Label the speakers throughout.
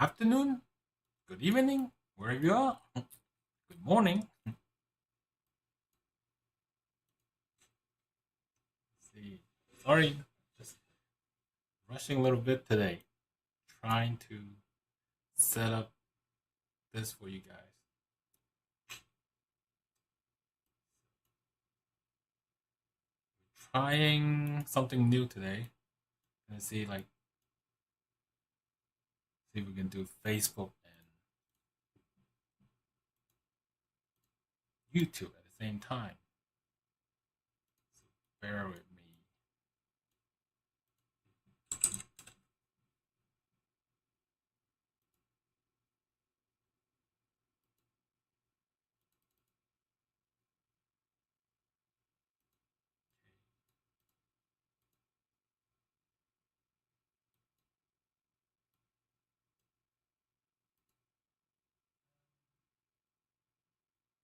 Speaker 1: afternoon, good evening, wherever you are. Good morning. Let's see. Sorry, just rushing a little bit today. Trying to set up this for you guys. Trying something new today. Gonna see if we can do Facebook and YouTube at the same time. So bear with me.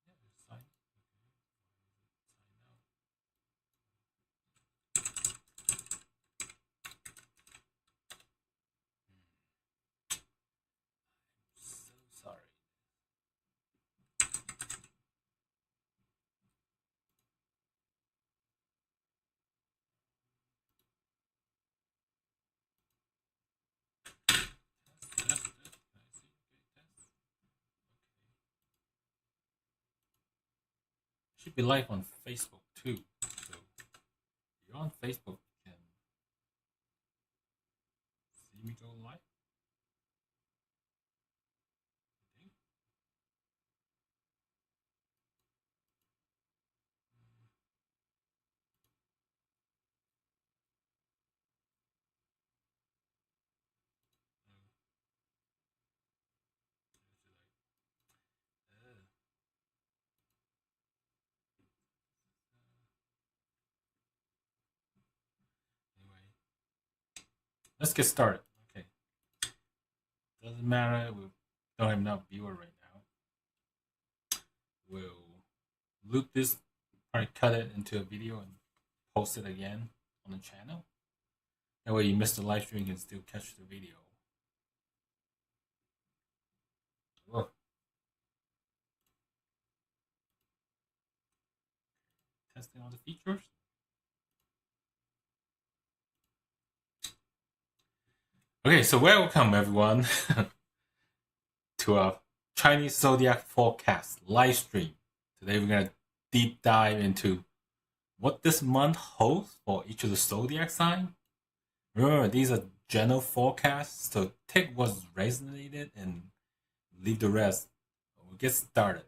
Speaker 1: Yeah, sign. So sorry. Should be live on Facebook too. So if you're on Facebook, you can see me go live. Anyway, let's get started. Okay. Doesn't matter. We don't have enough viewer right now. We'll loop this, probably cut it into a video and post it again on the channel. That way you miss the live stream, you can still catch the video. Whoa. Testing all the features. Okay, so welcome everyone to a Chinese Zodiac forecast live stream. Today we're gonna deep dive into what this month holds for each of the zodiac sign. Remember, these are general forecasts, so take what's resonated and leave the rest. We'll get started.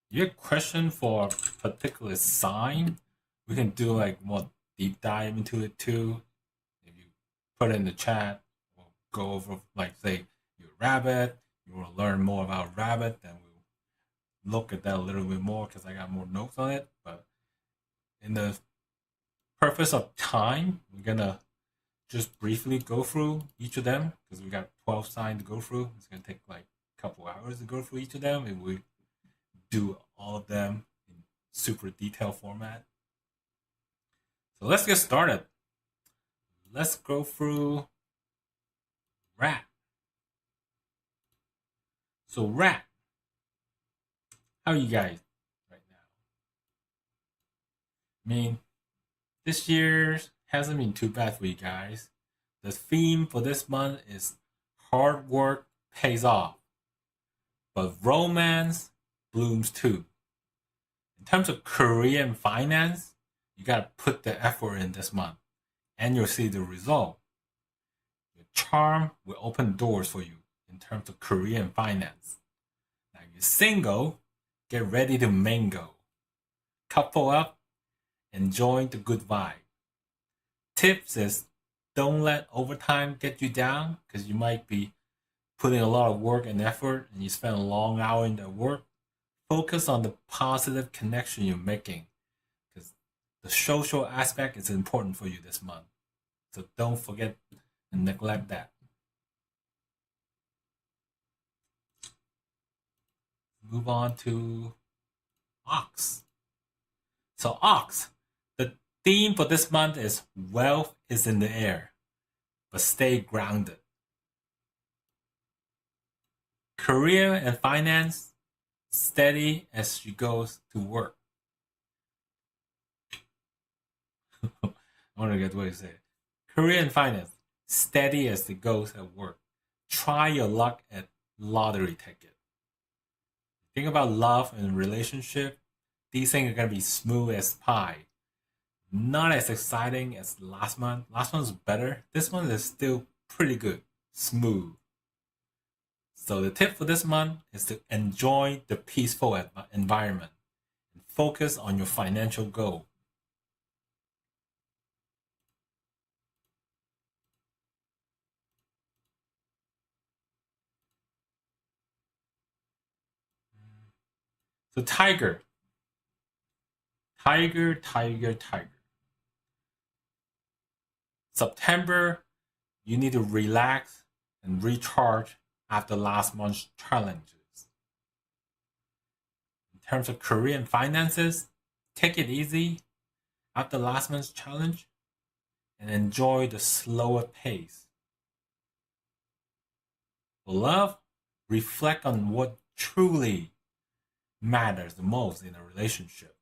Speaker 1: If you have a question for a particular sign, we can do like more deep dive into it too. If you put it in the chat, we'll go over, like, say you're a rabbit, you want to learn more about rabbit, then we'll look at that a little bit more because I got more notes on it. But in the purpose of time, we're gonna just briefly go through each of them because we got 12 signs to go through. It's gonna take like a couple hours to go through each of them, and we do all of them in super detailed format. So let's get started. Let's go through rat. So rat, how are you guys right now? I mean, this year hasn't been too bad for you guys. The theme for this month is hard work pays off, but romance blooms too. In terms of career and finance, you gotta put the effort in this month, and you'll see the result. Your charm will open doors for you in terms of career and finance. Now, if you're single, get ready to mingle. Couple up, enjoy the good vibe. Tips is don't let overtime get you down because you might be putting a lot of work and effort and you spend a long hour in that work. Focus on the positive connection you're making because the social aspect is important for you this month. So don't forget and neglect that. Move on to ox. So ox, the theme for this month is wealth is in the air, but stay grounded. Career and finance, steady as she goes to work. I want to get what you say. Career and finance, steady as it goes at work. Try your luck at lottery ticket. Think about love and relationship. These things are gonna be smooth as pie. Not as exciting as last month. Last month was better. This one is still pretty good, smooth. So the tip for this month is to enjoy the peaceful environment and focus on your financial goal. So tiger. September, you need to relax and recharge after last month's challenges. In terms of career and finances, take it easy after last month's challenge and enjoy the slower pace. For love, reflect on what truly matters the most in a relationship.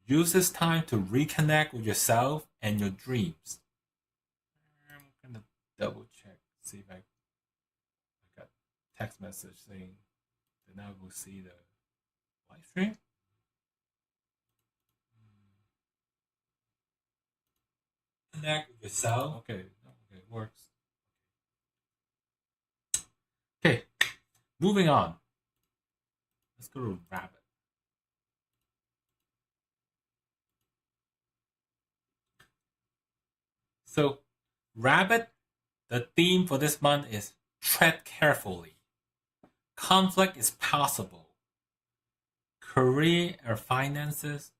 Speaker 1: Use this time to reconnect with yourself and your dreams. I'm gonna double check, see if I got text message saying that now we'll see the live stream. Connect with yourself. Okay, it works. Okay, moving on. Let's go to rabbit. So, rabbit, the theme for this month is tread carefully. Conflict is possible. Career or finances,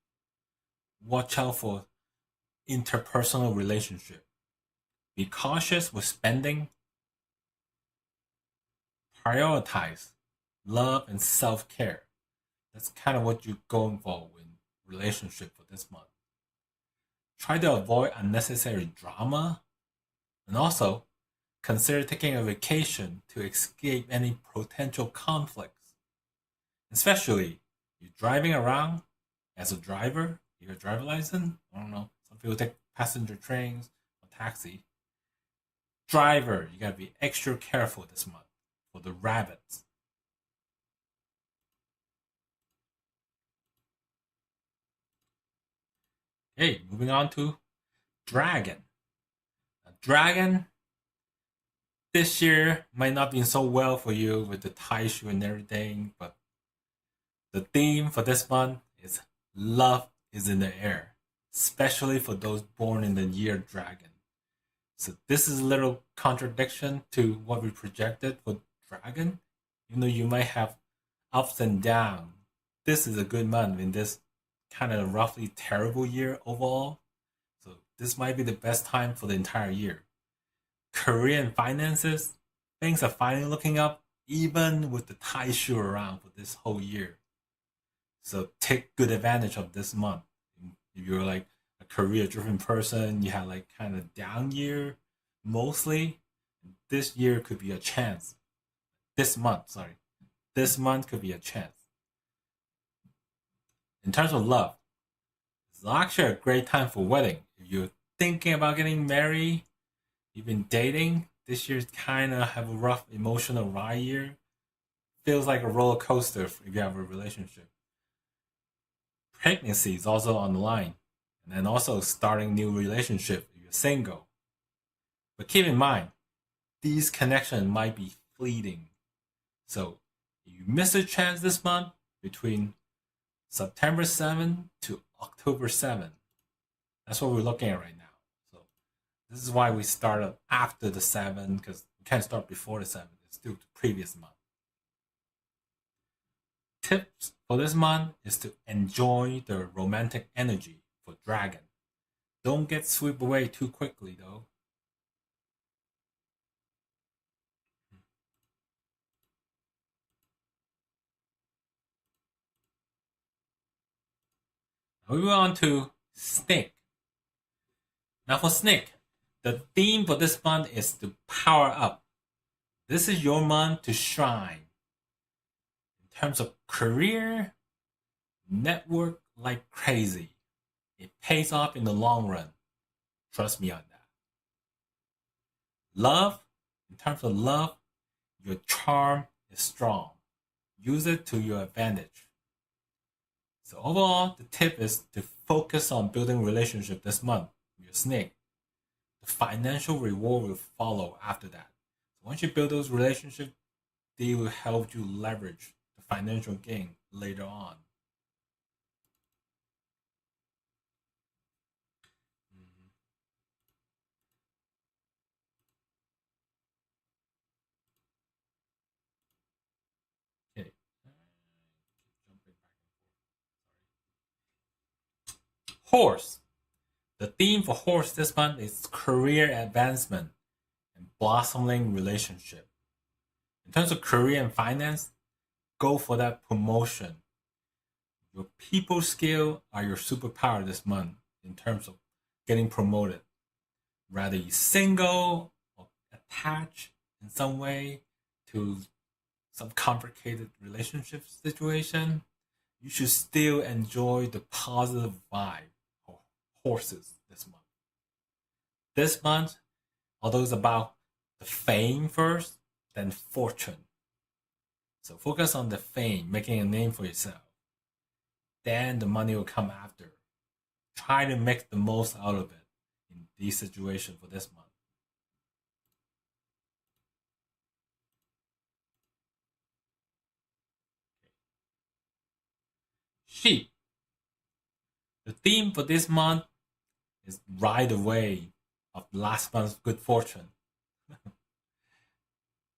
Speaker 1: watch out for interpersonal relationship. Be cautious with spending. Prioritize love and self-care. That's kind of what you're going for in relationship for this month. Try to avoid unnecessary drama, and also consider taking a vacation to escape any potential conflicts. Especially, you're driving around as a driver, you have a driver license, I don't know, some people take passenger trains or taxi. Driver, you gotta be extra careful this month for the rabbits. Okay, moving on to dragon. A dragon this year might not be so well for you with the tie shoe and everything, but the theme for this month is love is in the air, especially for those born in the year dragon. So this is a little contradiction to what we projected for dragon. Even though you might have ups and downs, this is a good month in this kind of roughly terrible year overall. So this might be the best time for the entire year. Career and finances, things are finally looking up, even with the tie shoe around for this whole year. So take good advantage of this month. If you're like a career-driven person, you have like kind of down year, mostly, this year could be a chance. This month could be a chance. In terms of love, it's actually a great time for wedding. If you're thinking about getting married, you've been dating, this year's kind of have a rough emotional ride year. Feels like a roller coaster if you have a relationship. Pregnancy is also on the line. And then also starting new relationship if you're single. But keep in mind, these connections might be fleeting. So if you miss a chance this month between September 7 to October 7. That's what we're looking at right now. So this is why we started after the 7, because we can't start before the 7. It's still the previous month. Tips for this month is to enjoy the romantic energy for dragon. Don't get swept away too quickly though. We move on to snake. Now for snake, the theme for this month is to power up. This is your month to shine. In terms of career, network like crazy. It pays off in the long run. Trust me on that. Love, in terms of love, your charm is strong. Use it to your advantage. So overall, the tip is to focus on building relationship this month with your snake. The financial reward will follow after that. So once you build those relationships, they will help you leverage the financial gain later on. Okay. Horse. The theme for horse this month is career advancement and blossoming relationship. In terms of career and finance, go for that promotion. Your people skill are your superpower this month in terms of getting promoted. Rather you single or attached in some way to some complicated relationship situation, you should still enjoy the positive vibe of horses this month. This month, although it's about the fame first, then fortune. So focus on the fame, making a name for yourself. Then the money will come after. Try to make the most out of it in this situation for this month. Sheep. The theme for this month is ride the wave of last month's good fortune.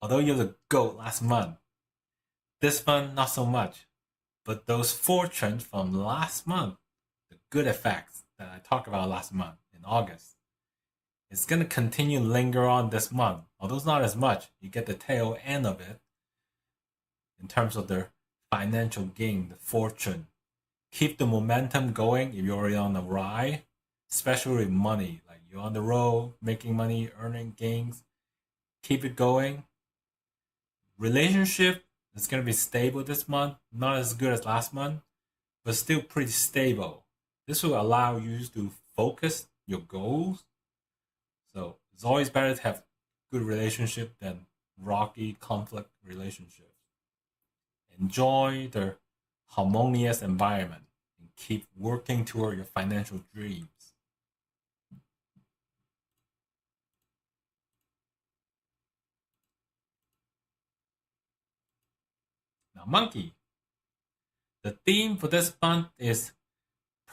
Speaker 1: Although you're the GOAT last month, this month not so much. But those fortunes from last month, the good effects that I talked about last month in August, it's going to continue to linger on this month. Although it's not as much, you get the tail end of it in terms of the financial gain, the fortune. Keep the momentum going if you're already on the ride, especially with money. Like you're on the road, making money, earning gains. Keep it going. Relationship is going to be stable this month. Not as good as last month, but still pretty stable. This will allow you to focus your goals. So it's always better to have good relationship than rocky conflict relationships. Enjoy the harmonious environment and keep working toward your financial dreams. Now, monkey. The theme for this month is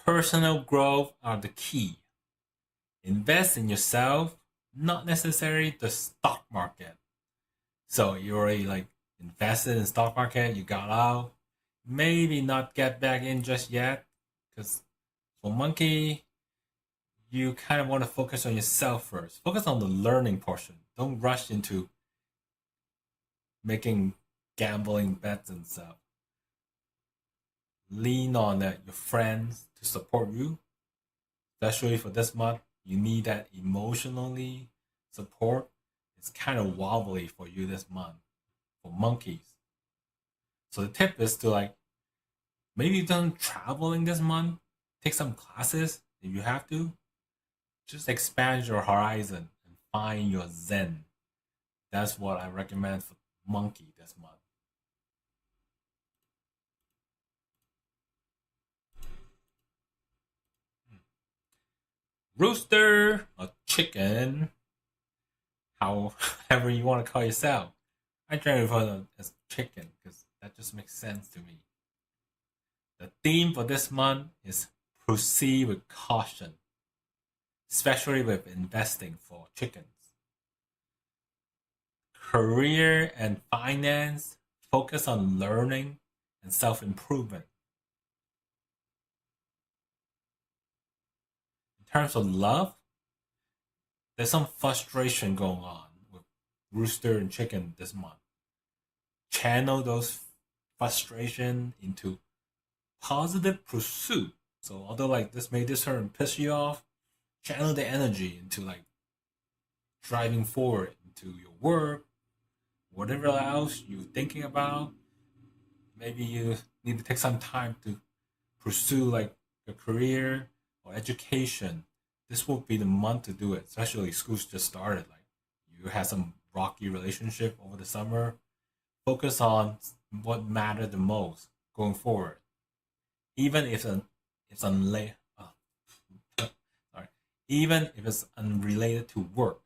Speaker 1: personal growth are the key. Invest in yourself, not necessarily the stock market. So you already like invested in stock market, you got out, maybe not get back in just yet, because for monkey, you kind of want to focus on yourself first. Focus on the learning portion. Don't rush into making gambling bets and stuff. Lean on your friends to support you, especially for this month. You need that emotionally support. It's kind of wobbly for you this month for monkeys. So the tip is to like maybe you've done traveling this month, take some classes if you have to. Just expand your horizon and find your zen. That's what I recommend for monkey this month. Rooster or chicken, however you want to call yourself. I try to refer to it as chicken because that just makes sense to me. The theme for this month is proceed with caution, especially with investing for chickens. Career and finance focus on learning and self improvement. In terms of love, there's some frustration going on with rooster and chicken this month. Channel those frustration into positive pursuit. So although like this may disturb and piss you off, channel the energy into like driving forward into your work, whatever else you're thinking about, maybe you need to take some time to pursue like a career or education. This will be the month to do it, especially school's just started. Like you had some rocky relationship over the summer. Focus on what mattered the most going forward. Even if it's sorry, even if it's unrelated to work.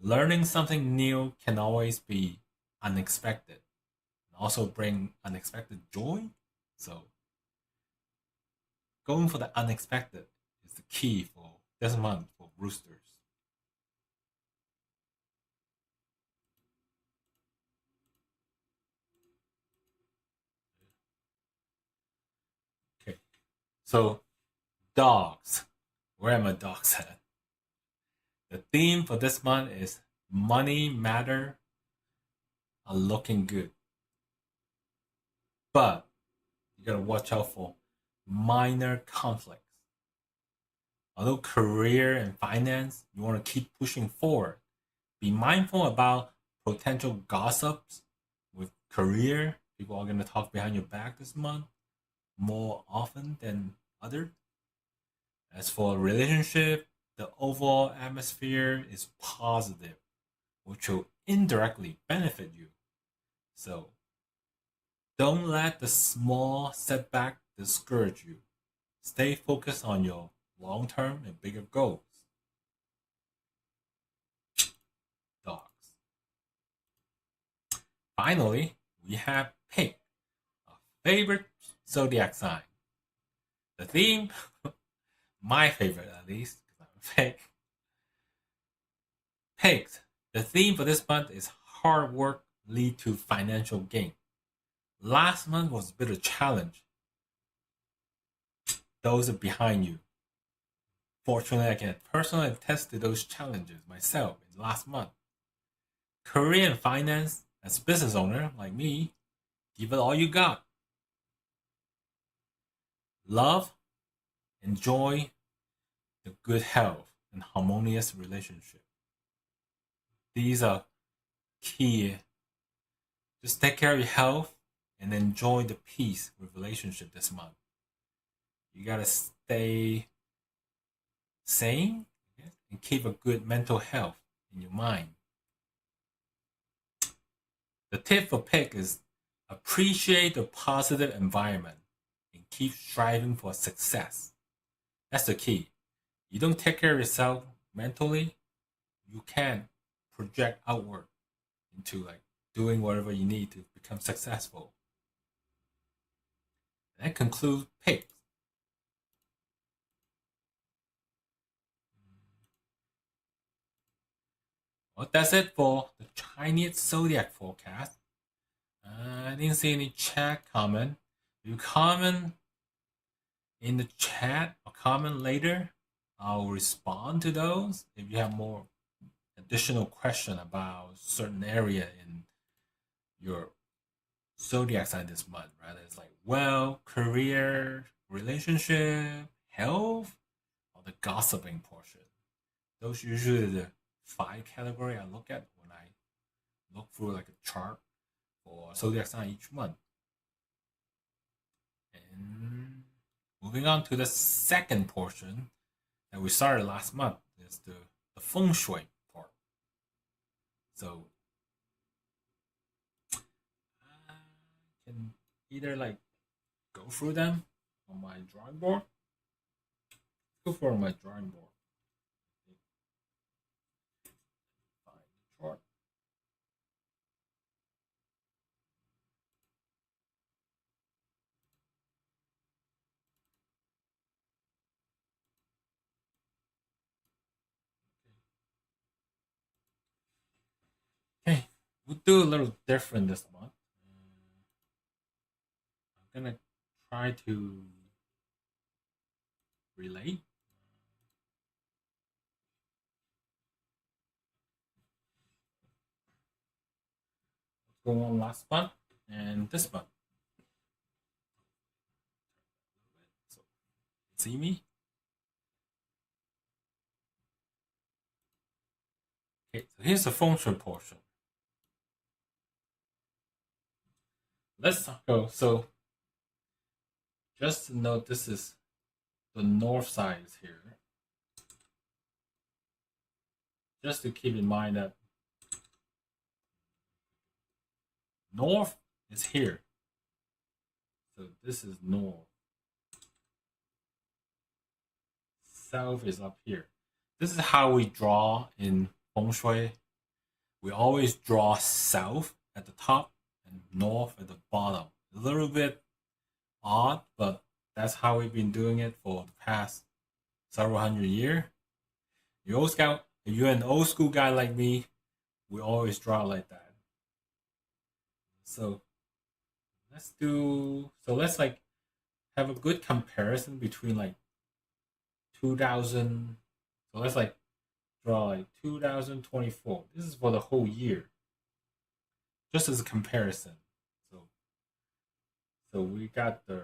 Speaker 1: Learning something new can always be unexpected and also bring unexpected joy. So going for the unexpected is the key for this month for roosters. Okay, so dogs. Where are my dogs at? The theme for this month is money matter are looking good. But you gotta watch out for minor conflicts. Although career and finance, you want to keep pushing forward. Be mindful about potential gossips with career. People are going to talk behind your back this month more often than others. As for a relationship, the overall atmosphere is positive, which will indirectly benefit you. So don't let the small setback discourage you. Stay focused on your long term and bigger goals. Dogs. Finally, we have pig, a favorite zodiac sign. The theme, my favorite at least, because I'm a pig. Pigs. The theme for this month is hard work lead to financial gain. Last month was a bit of a challenge. Those are behind you. Fortunately, I can personally attest to those challenges myself in last month. Career and finance, as a business owner like me, give it all you got. Love, enjoy the good health and harmonious relationship. These are key. Just take care of your health and enjoy the peace with relationship this month. You gotta stay sane and keep a good mental health in your mind. The tip for pick is appreciate the positive environment and keep striving for success. That's the key. You don't take care of yourself mentally, you can project outward into like doing whatever you need to become successful. And that concludes picks. Well, that's it for the Chinese Zodiac forecast. I didn't see any chat comment. If you comment in the chat or comment later, I'll respond to those. If you have more additional question about certain area in your zodiac sign this month, right? It's like career, relationship, health, or the gossiping portion. Those are usually the 5 category I look at when I look through like a chart for zodiac sign each month. And moving on to the second portion that we started last month is the feng shui part. So I can either like go through them on my drawing board. Go for my drawing board. Find the chart. Okay, we'll do a little different this month. I'm gonna try to relate. What's going on last month and this month. So, see me? Okay, so here's the feng shui portion. let's go. So just to note, this is the north side is here. Just to keep in mind that north is here. So this is north. South is up here. This is how we draw in feng shui. We always draw south at the top and north at the bottom. A little bit odd, but that's how we've been doing it for the past several hundred years. If you're an old school guy like me, we always draw like that. So let's like have a good comparison between like 2000. So let's like draw like 2024. This is for the whole year, just as a comparison. So we got the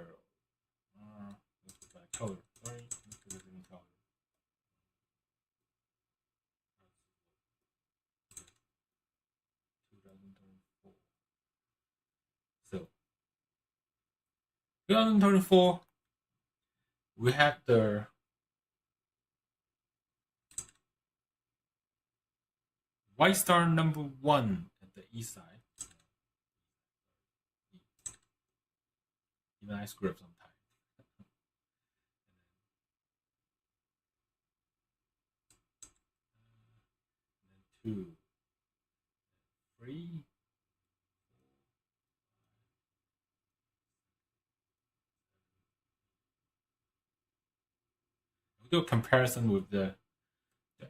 Speaker 1: let's go by color. Sorry, let's go with color. So 2024, we have the white star number 1 at the east side. Even I screw up sometimes. And then 2, 3. We'll do a comparison with the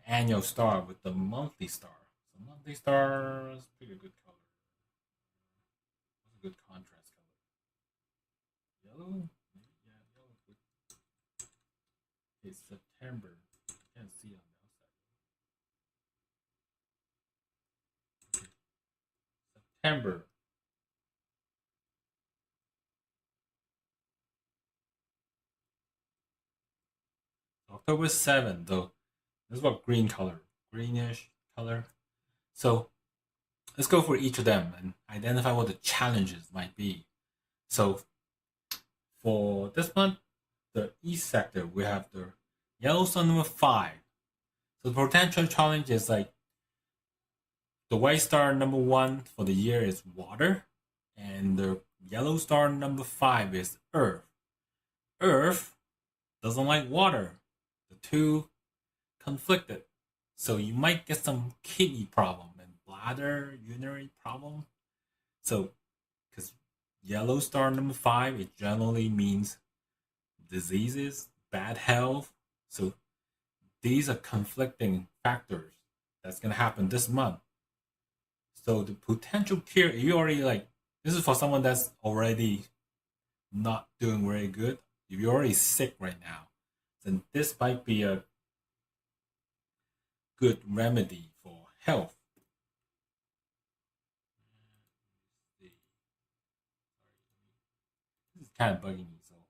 Speaker 1: annual star with the monthly star. So monthly star is pretty good color. It's a good contrast color. Yellow? Yeah, yellow is good. It's September. I can't see on the outside. Okay. September. October 7th, though. This is what green color, greenish color. So let's go for each of them and identify what the challenges might be. So for this month, the east sector, we have the yellow star number 5. So the potential challenge is like the white star number 1 for the year is water, and the yellow star number 5 is earth. Earth doesn't like water. The two conflicted. So you might get some kidney problem and bladder, urinary problem. So, because yellow star number 5, it generally means diseases, bad health. So these are conflicting factors that's gonna happen this month. So the potential cure, if you already like, this is for someone that's already not doing very good. If you're already sick right now, then this might be a good remedy for health. This is kind of bugging me, so I'm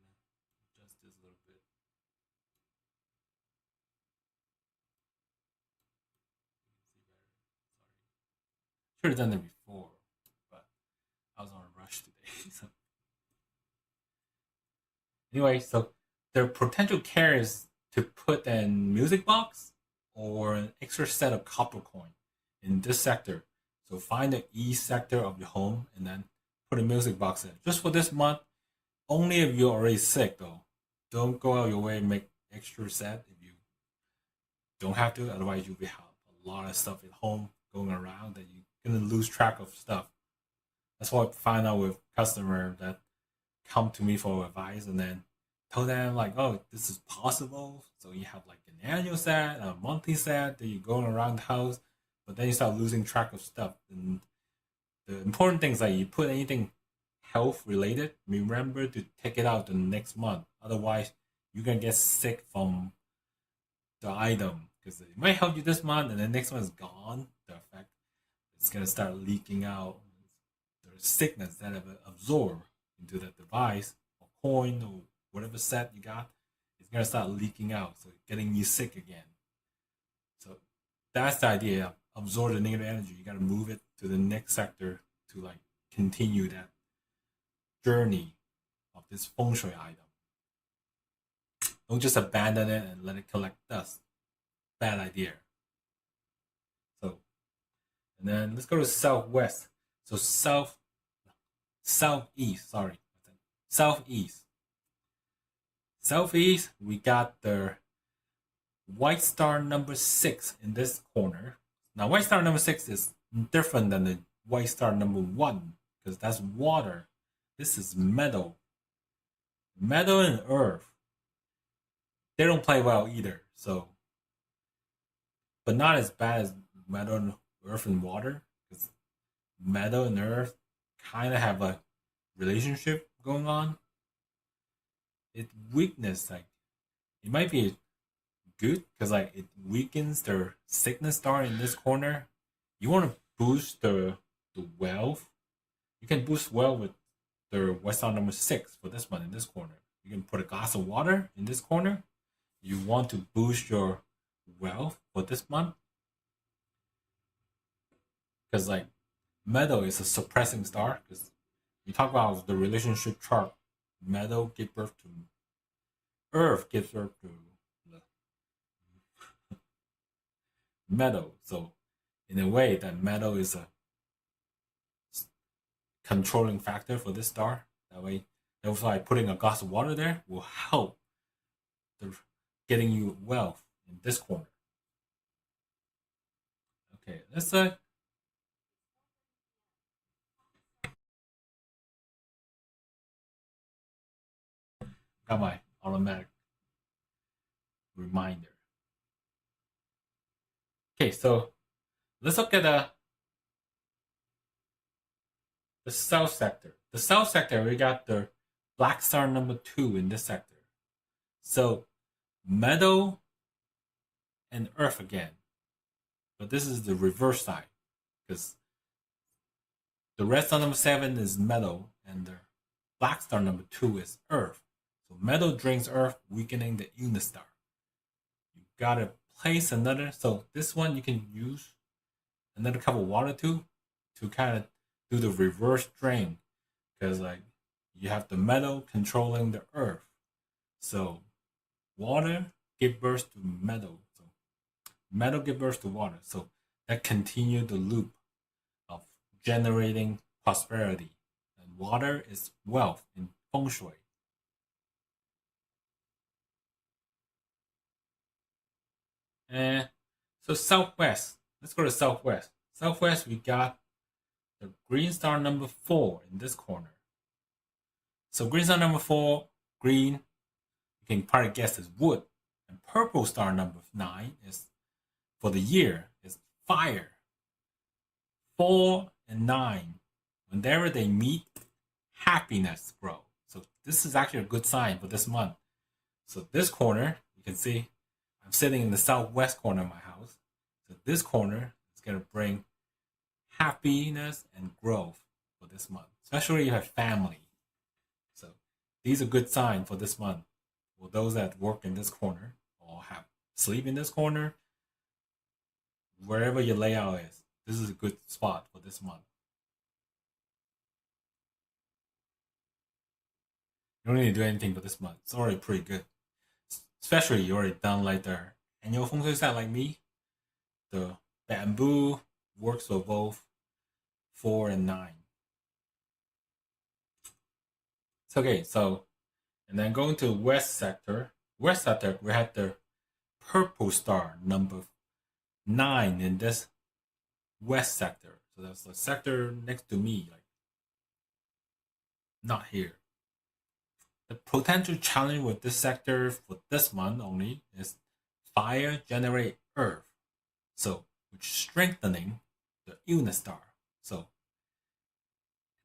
Speaker 1: gonna adjust this a little bit. Should have done it before, but I was on a rush today. So anyway, so the potential care is to put an music box or an extra set of copper coin in this sector. So find the east sector of your home and then put a music box in. Just for this month, only if you're already sick though. Don't go out your way and make extra set if you don't have to. Otherwise, you'll have a lot of stuff at home going around that you're gonna lose track of stuff. That's what I find out with customers that come to me for advice and then tell them like, oh, this is possible. So you have like an annual set, a monthly set that you're going around the house, but then you start losing track of stuff. And the important thing is that you put anything health related, remember to take it out the next month. Otherwise, you're gonna get sick from the item because it might help you this month and the next one is gone. The effect it's gonna start leaking out. There's sickness that have absorbed into the device or coin or whatever set you got. It's gonna start leaking out, so getting you sick again. So that's the idea. Absorb the negative energy. You gotta move it to the next sector to like continue that journey of this feng shui item. Don't just abandon it and let it collect dust. Bad idea. So, and then let's go to southwest. So southeast. Southeast, we got the white star number 6 in this corner. Now, white star number 6 is different than the white star number 1 because that's water. This is metal. Metal and earth. They don't play well either. So, but not as bad as metal and earth and water because metal and earth kind of have a relationship going on. It weakness, like it might be good because like it weakens their sickness star in this corner. You want to boost the wealth. You can boost wealth with the white star number 6 for this one in this corner. You can put a glass of water in this corner. You want to boost your wealth for this month because like metal is a suppressing star because we talk about the relationship chart. Metal gives birth to earth, gives birth to metal. So in a way, that metal is a controlling factor for this star. That way, that's why putting a glass of water there will help getting you wealth in this corner. Okay, let's got my automatic reminder. Okay, so let's look at the south sector. The south sector, we got the black star number 2 in this sector. So metal and earth again. But this is the reverse side because the red star number 7 is metal and the black star number 2 is earth. So metal drains earth, weakening the unit star. You gotta place another. So this one you can use another cup of water to kind of do the reverse drain because like you have the metal controlling the earth. So water give birth to metal. So metal give birth to water. So that continue the loop of generating prosperity. And water is wealth in feng shui. And so southwest. Let's go to southwest. Southwest, we got the green star number 4 in this corner. So green star number 4, green, you can probably guess is wood. And purple star number 9 is, for the year, is fire. 4 and 9, whenever they meet, happiness grows. So this is actually a good sign for this month. So this corner, you can see, I'm sitting in the southwest corner of my house. So this corner is going to bring happiness and growth for this month, especially if you have family. So these are good signs for this month. For those that work in this corner or have sleep in this corner, wherever your layout is, this is a good spot for this month. You don't need to do anything for this month. It's already pretty good. Especially you already done like the annual feng shui set like me. The bamboo works for both 4 and 9. It's okay, so and then going to west sector. West sector, we had the purple star number 9 in this west sector. So that's the sector next to me, like not here. The potential challenge with this sector for this month only is fire generate earth. So which strengthening the unit star. So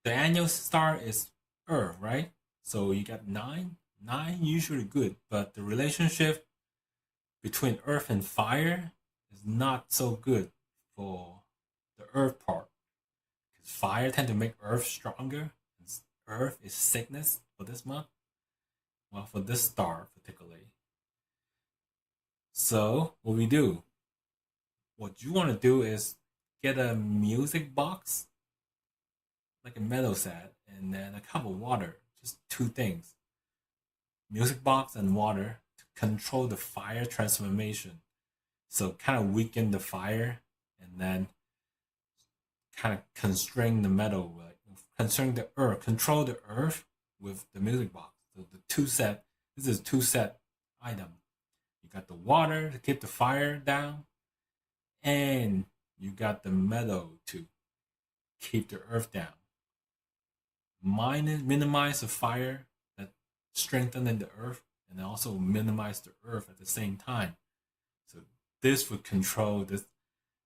Speaker 1: the annual star is earth, right? So you got 9. 9 usually good, but the relationship between earth and fire is not so good for the earth part. Because fire tend to make earth stronger. Earth is sickness for this month. Well, for this star particularly. So what we do, what you want to do is get a music box like a metal set, and then a cup of water. Just two things: music box and water to control the fire transformation. So kind of weaken the fire, and then kind of constrain the metal, like constrain the earth, control the earth with the music box. So the two set. This is a two set item. You got the water to keep the fire down, and you got the metal to keep the earth down. Minimize the fire that strengthening the earth, and also minimize the earth at the same time. So this would control this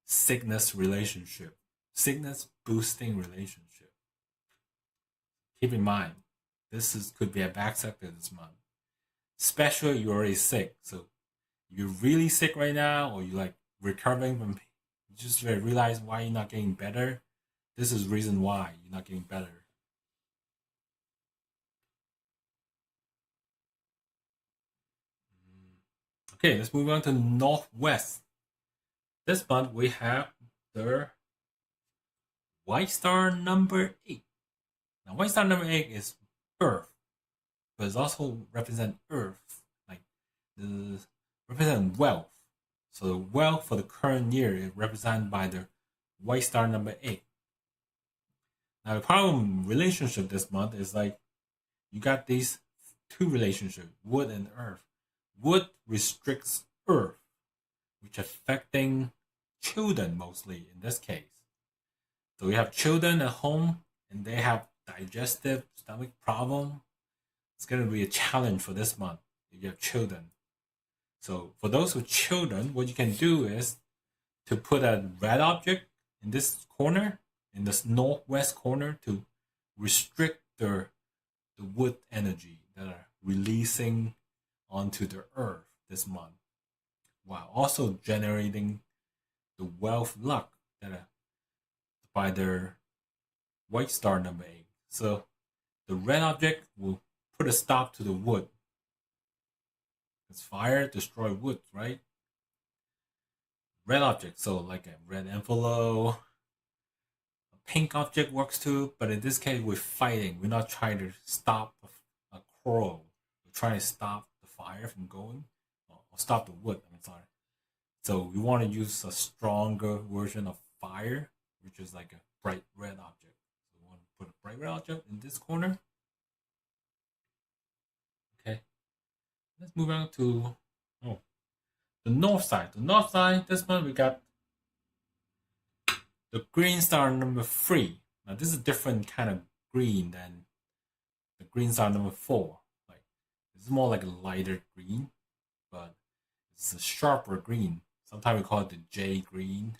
Speaker 1: sickness relationship, sickness boosting relationship. Keep in mind, could be a back sector this month. Especially you're already sick, so you're really sick right now, or you're like recovering from, you just realize why you're not getting better. This is reason why you're not getting better. Okay, let's move on to Northwest. This month we have the White Star number 8. Now, White Star number 8 is Earth, but it also represent Earth, like the represent wealth. So the wealth for the current year is represented by the White Star number 8. Now the problem relationship this month is like you got these two relationships, wood and earth. Wood restricts earth, which affecting children mostly in this case. So we have children at home and they have digestive stomach problem. It's going to be a challenge for this month if you have children. So for those with children, what you can do is to put a red object in this corner, in this northwest corner, to restrict the wood energy that are releasing onto the earth this month, while also generating the wealth luck that are by their White Star number 8. So the red object will put a stop to the wood. Because fire destroy wood, right? Red object, so like a red envelope. A pink object works too, but in this case we're fighting. We're not trying to stop a quarrel. We're trying to stop the fire from going, or stop the wood, I'm sorry. So we want to use a stronger version of fire, which is like a bright red object. So we want to put a bright red object in this corner. Okay. Let's move on to the north side. The north side, this month we got the green star number 3. Now this is a different kind of green than the green star number 4. Like it's more like a lighter green, but it's a sharper green. Sometimes we call it the J green.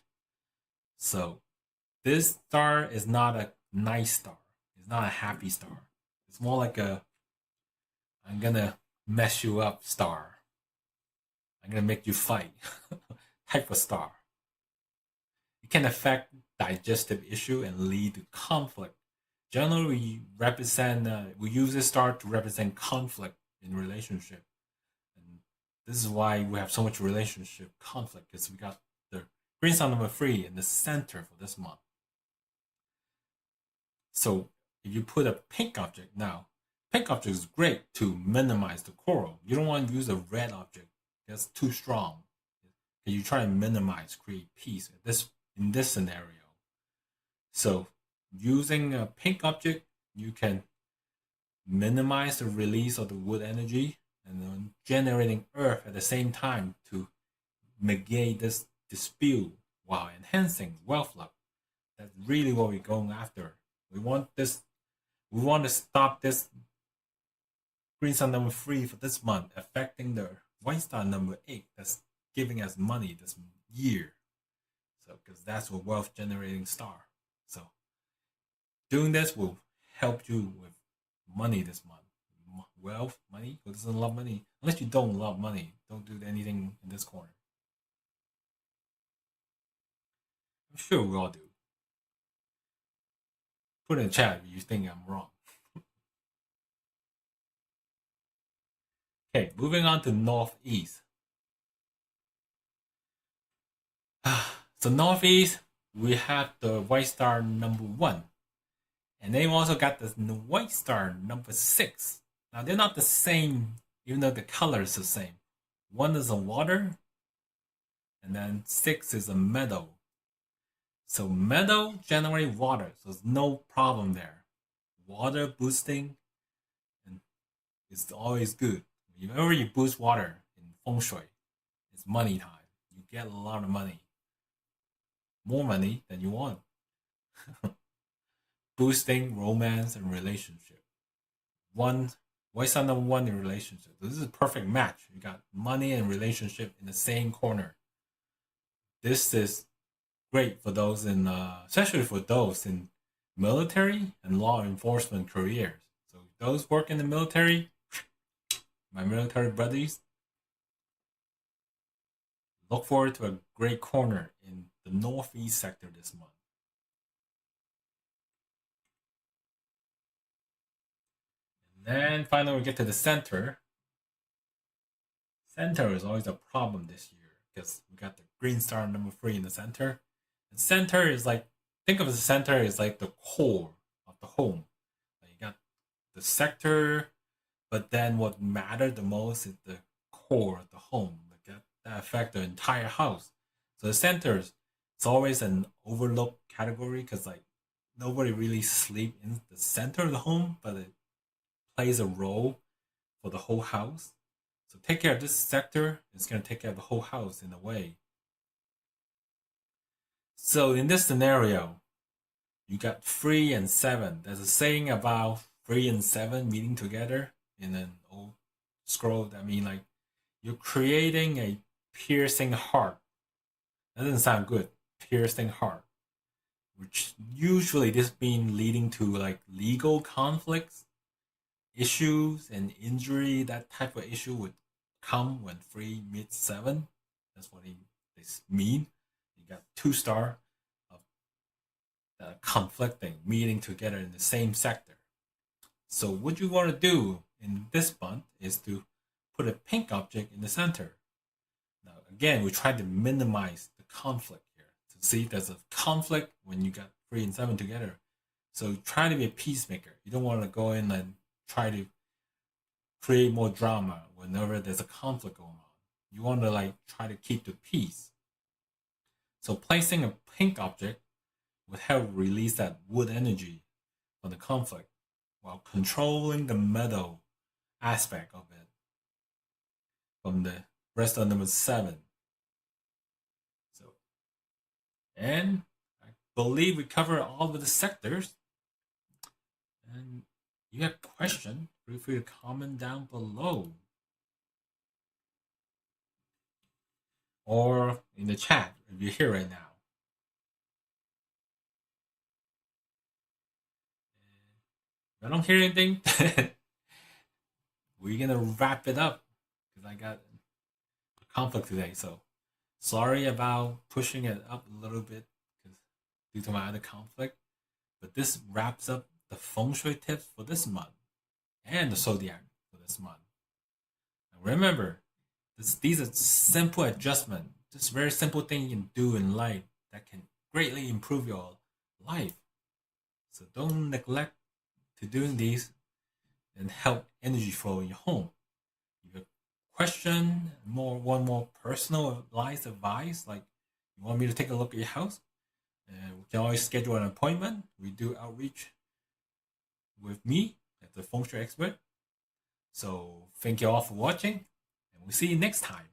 Speaker 1: So this star is not a nice star. It's not a happy star. It's more like a I'm gonna mess you up star. I'm gonna make you fight type of star. It can affect digestive issue and lead to conflict. Generally, we use this star to represent conflict in relationship, and this is why we have so much relationship conflict, because we got the green star number 3 in the center for this month. So if you put a pink object now, pink object is great to minimize the quarrel. You don't want to use a red object. That's too strong. You try to minimize, create peace in this scenario. So using a pink object, you can minimize the release of the wood energy and then generating earth at the same time to negate this dispute while enhancing wealth luck. That's really what we're going after. We want to stop this green star number 3 for this month affecting the white star number 8 that's giving us money this year. So because that's a wealth generating star. So doing this will help you with money this month. Wealth, money. Who doesn't love money? Unless you don't love money, don't do anything in this corner. I'm sure we all do. Put in the chat if you think I'm wrong. Okay, moving on to Northeast. So Northeast, we have the white star number 1. And they also got the white star number 6. Now they're not the same, even though the color is the same. 1 is a water, and then 6 is a meadow. So meadow generate water, so there's no problem there. Water boosting is always good. Whenever you boost water in feng shui, it's money time. You get a lot of money. More money than you want. Boosting romance and relationship. White star number 1 in relationship. This is a perfect match. You got money and relationship in the same corner. This is great for those in, especially for those in military and law enforcement careers. So those work in the military, my military buddies, look forward to a great corner in the northeast sector this month. And then finally we get to the center. Center is always a problem this year because we got the green star number 3 in the center. And center is like, think of the center as like the core of the home. Like you got the sector, but then what mattered the most is the core of the home. Like that affect the entire house. So the center is, it's always an overlooked category because like nobody really sleep in the center of the home, but it plays a role for the whole house. So take care of this sector, it's going to take care of the whole house in a way. So in this scenario, you got 3 and 7. There's a saying about 3 and 7 meeting together in an old scroll that mean like you're creating a piercing heart. That doesn't sound good. Piercing heart. Which usually this means leading to like legal conflicts, issues and injury. That type of issue would come when 3 meets 7. That's what they mean. You got 2 star of conflicting, meeting together in the same sector. So what you want to do in this month is to put a pink object in the center. Now again, we try to minimize the conflict here. To see there's a conflict when you got 3 and 7 together. So try to be a peacemaker. You don't want to go in and try to create more drama whenever there's a conflict going on. You want to like try to keep the peace. So placing a pink object would help release that wood energy from the conflict while controlling the meadow aspect of it from the rest of number 7. So, and I believe we covered all of the sectors. And you have a question, feel free to comment down below. Or in the chat if you're here right now. If I don't hear anything, we're gonna wrap it up because I got a conflict today. So sorry about pushing it up a little bit due to my other conflict. But this wraps up the feng shui tips for this month and the zodiac for this month. Now remember, these are simple adjustments, just very simple thing you can do in life that can greatly improve your life. So don't neglect to doing these and help energy flow in your home. If you have a question, one more personalized advice, like you want me to take a look at your house, we can always schedule an appointment. We do outreach with me as the feng shui expert. So thank you all for watching, and we'll see you next time.